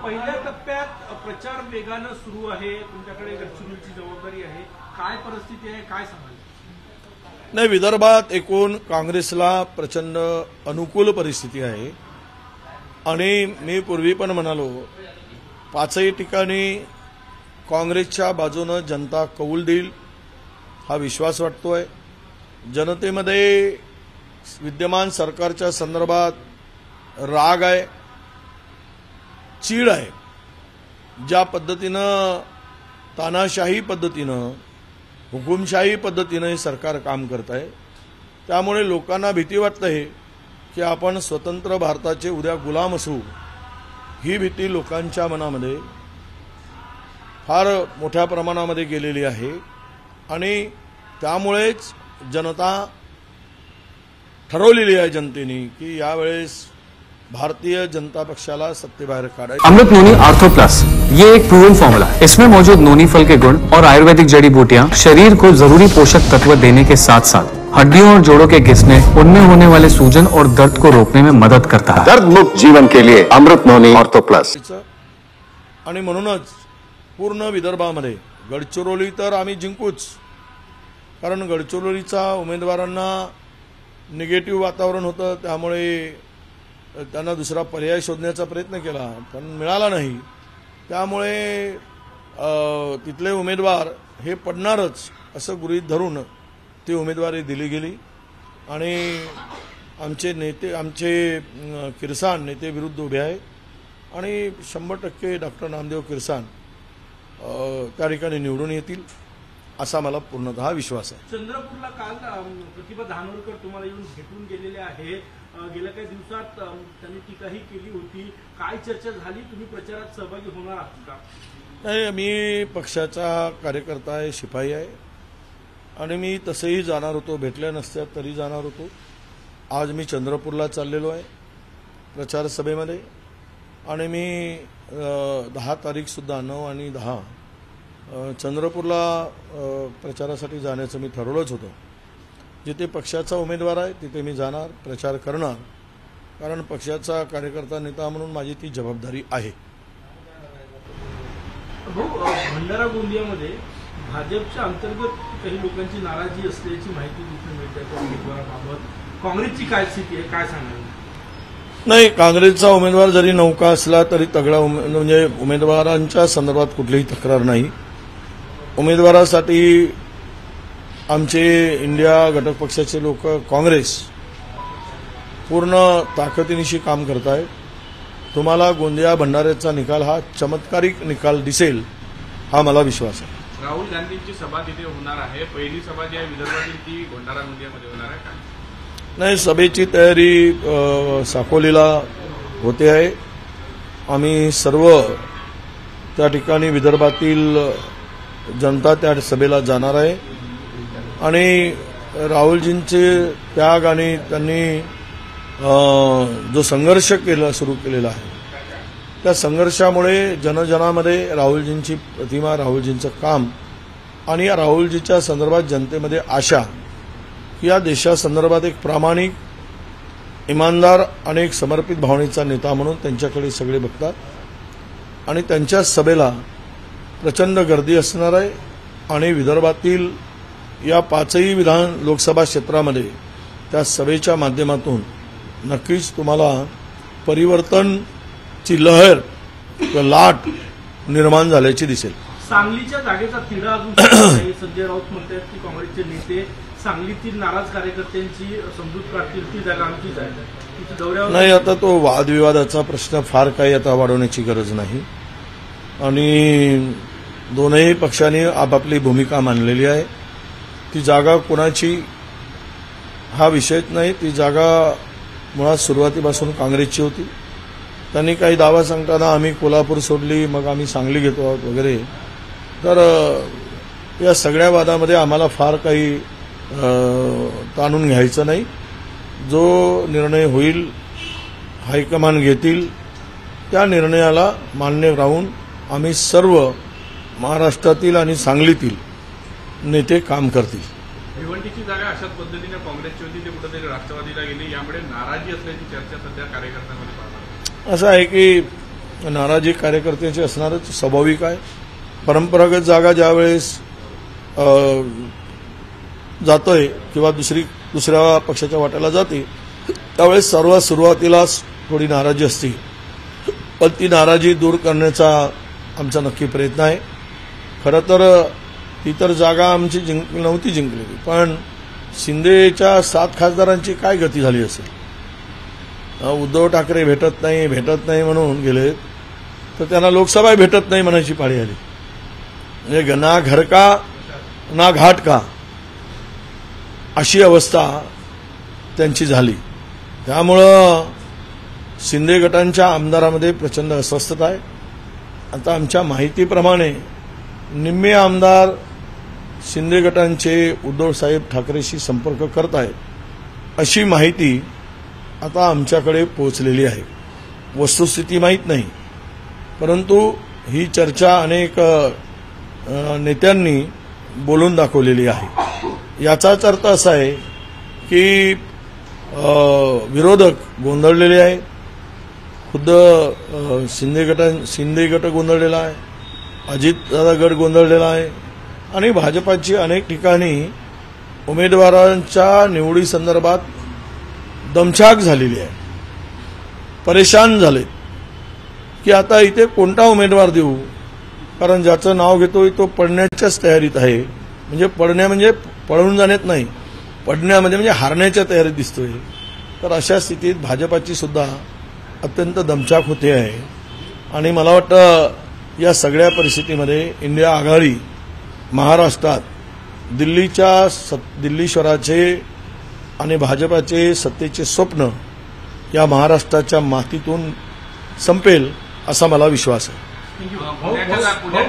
पहिल्या टप्प्यात प्रचार वेगानं सुरू आहे, तुमच्याकडे गडचिरोलीची जबाबदारी आहे, काय परिस्थिती आहे, काय सांगाल? नाही, विदर्भात एकूण काँग्रेसला प्रचंड अनुकूल परिस्थिती आहे आणि मी पूर्वी पण म्हणालो, पाचही ठिकाणी काँग्रेसच्या बाजूनं जनता कौल देईल हा विश्वास वाटतोय। जनतेमध्ये विद्यमान सरकारच्या संदर्भात राग आहे, चीड आहे। ज्या पद्धतीनं तानाशाही पद्धतीनं हुकुमशाही पद्धतीनं हे सरकार काम करत आहे, त्यामुळे लोकांना भीती वाटते आहे की आपण स्वतंत्र भारताचे उद्या गुलाम असू, ही भीती लोकांच्या मनामध्ये फार मोठ्या प्रमाणामध्ये गेलेली आहे आणि त्यामुळेच जनता ठरवलेली आहे जनतेने की यावेळेस भारतीय जनता पक्षाला सत्तेबाहेर काढायचं। अमृत नोनी आर्थो प्लस ये एक प्रूवन फॉर्मूला है। इसमें मौजूद नोनी फल के गुण और आयुर्वेदिक जड़ी बूटियां शरीर को जरूरी पोषक तत्व देने के साथ साथ हड्डियों और जोड़ों के घिसने, उनमें होने वाले सूजन और दर्द को रोकने में मदद करता है। दर्द मुक्त जीवन के लिए अमृत नोनी आर्थो प्लस। आणि म्हणूनच पूर्ण विदर्भामध्ये गडचिरोली तर आम्ही जिंकूच, कारण गडचिरोलीचा उमेदवारांना निगेटिव्ह वातावरण होतं, त्यामुळे त्यांना दुसरा पर्याय शोधण्याचा प्रयत्न केला पण मिळाला नाही। त्यामुळे तिथले उमेदवार हे पडणारच असं गृहीत धरून ती उमेदवारी दिली गेली आणि आमचे किरसान नेते विरुद्ध उभे आहेत आणि 100% डॉक्टर नामदेव किरसान त्या ठिकाणी निवडून येतील असा मला पूर्णतः विश्वास आहे। चंद्रपूरला काल प्रतिभा धानोरकर तुम्हाला येऊन भेटून गेलेले आहे, गेल्या काही दिवसात त्यांनी टीकाही केली होती, काय चर्चा झाली? तुम्ही प्रचारात सहभागी होणार आहात का? नाही, मी पक्षाचा कार्यकर्ता आहे, शिपाई आहे आणि मी तसेही जाणार होतो, भेटल्या नसत्या तरी जाणार होतो। आज मी चंद्रपूरला चाललेलो आहे प्रचार सभेमध्ये आणि मी 10 तारीख सुद्धा 9 आणि 10 चंद्रपूरला प्रचारासाठी जाण्याचं मी ठरवलंच होतं। जिथे पक्षाचा उमेदवार आहे तिथे मी जाणार, प्रचार करणार, कारण पक्षाचा कार्यकर्ता नेता म्हणून माझी ती जबाबदारी आहे। भंडारा गोंदियामध्ये भाजपच्या अंतर्गत काही लोकांची नाराजी असल्याची माहिती दिसून मिळते त्या उमेदवाराबाबत, काँग्रेसची काय स्थिती आहे, काय सांगाल? नाही, काँग्रेसचा उमेदवार जरी नौका असला तरी तगडा म्हणजे उमेदवारांच्या संदर्भात कुठलीही तक्रार नाही। उमेदवारासाठी आमचे इंडिया घटक पक्षाचे लोक काँग्रेस पूर्ण ताकदीनिशी काम करत आहेत। तुम्हाला गोंदिया भंडाऱ्याचा निकाल हा चमत्कारिक निकाल दिसेल हा मला विश्वास आहे। राहुल गांधींची सभा तिथे होणार आहे, पहिली सभा जी आहे विदर्भातील ती भंडारा गोंदियामध्ये होणार आहे का? नाही, सभेची तयारी साकोलीला होते आहे। आम्ही सर्व त्या ठिकाणी विदर्भातील जनता त्या सभेला जाणार आहे आणि राहुलजींचे त्याग आणि त्यांनी जो संघर्ष सुरू केलेला आहे त्या संघर्षामुळे जनजनामध्ये राहुलजींची प्रतिमा, राहुलजींचं काम आणि या राहुलजीच्या संदर्भात जनतेमध्ये आशा की या देशासंदर्भात एक प्रामाणिक, इमानदार आणि एक समर्पित भावनेचा नेता म्हणून त्यांच्याकडे सगळे बघतात आणि त्यांच्या सभेला प्रचंड गर्दी असणार आहे आणि विदर्भातील या 5ही विधान लोकसभा क्षेत्रामध्ये त्या सभेच्या माध्यमातून नक्कीच तुम्हाला परिवर्तनची लहर किंवा लाट निर्माण झाल्याची दिसेल। सांगलीच्या जागेचा तिढा अजून संजय राऊत म्हणतात की काँग्रेसचे नेते सांगलीतील नाराज कार्यकर्त्यांची समजूत काढतील, ती जागा आमचीच आहे दौऱ्यावर नाही। आता तो वादविवादाचा प्रश्न फार काही आता वाढवण्याची गरज नाही आणि दोनही पक्षांनी आपापली भूमिका मांडलेली आहे। ती जागा कोणाची हा विषयच नाही, ती जागा मुळात सुरुवातीपासून काँग्रेसची होती। त्यांनी काही दावा सांगताना आम्ही कोल्हापूर सोडली, मग आम्ही सांगली घेतो आहोत वगैरे, तर या सगळ्या वादामध्ये आम्हाला फार काही ताणून घ्यायचं नाही। जो निर्णय होईल, हायकमान घेतील, त्या निर्णयाला मान्य राहून आम्ही सर्व महाराष्ट्रातील आणि सांगलीतील नेते काम करतील। भिवंडीची जागा अशाच पद्धतीने काँग्रेसची होती, ते कुठेतरी राष्ट्रवादीला गेली, यामुळे नाराजी असल्याची चर्चा सध्या कार्यकर्त्यांमध्ये पाहणार। असं आहे की नाराजी कार्यकर्त्याची असणारच, स्वाभाविक आहे. परंपरागत जागा ज्यावेळेस जातोय किंवा दुसऱ्या पक्षाच्या वाट्याला जाते त्यावेळेस सर्वात सुरुवातीलाच थोडी नाराजी असते, पण ती नाराजी दूर करण्याचा आमचा नक्की प्रयत्न आहे. खरं तर ती तर जागा आमची नव्हती जिंकलेली, पण शिंदेच्या 7 खासदारांची काय गती झाली असेल. उद्धव ठाकरे भेटत नाही म्हणून गेलेत, तर त्यांना लोकसभा भेटत नाही म्हणायची पाळी आली. म्हणजे ना घर का ना घाट का अशी अवस्था त्यांची झाली. त्यामुळं शिंदे गटांच्या आमदारामध्ये प्रचंड अस्वस्थता आहे. आता आमच्या माहितीप्रमाणे निम्मे आमदार शिंदे गटांचे उद्धवसाहेब ठाकरेशी संपर्क करत आहेत अशी माहिती आता आमच्याकडे पोहोचलेली आहे. वस्तुस्थिती माहीत नाही, परंतु ही चर्चा अनेक नेत्यांनी बोलून दाखवलेली आहे. याचाच अर्थ असा आहे की विरोधक गोंधळलेले आहेत. खुद्द शिंदे गट गोंधळलेला आहे, अजितदादा गट गोंधळलेला आहे आणि भाजपाची अनेक ठिकाणी उमेदवारांच्या निवडीसंदर्भात दमछाक झालेली आहे. परेशान झाले की आता इथे कोणता उमेदवार देऊ, कारण ज्याचं नाव घेतोय तो पडण्याच्याच तयारीत आहे. म्हणजे पळून जाण्यात नाही, पडण्यामध्ये म्हणजे हारण्याच्या तयारीत दिसतोय. तर अशा स्थितीत भाजपाची सुद्धा अत्यंत दमछाक होते आहे. आणि मला वाटतं या सगळ्या परिस्थितीमध्ये इंडिया आघाडी महाराष्ट्रात दिल्ली शहराचे आणि भाजपाचे सत्तेचे स्वप्न या महाराष्ट्राच्या मातीतून संपेल असा मला विश्वास आहे. पुण्याच्या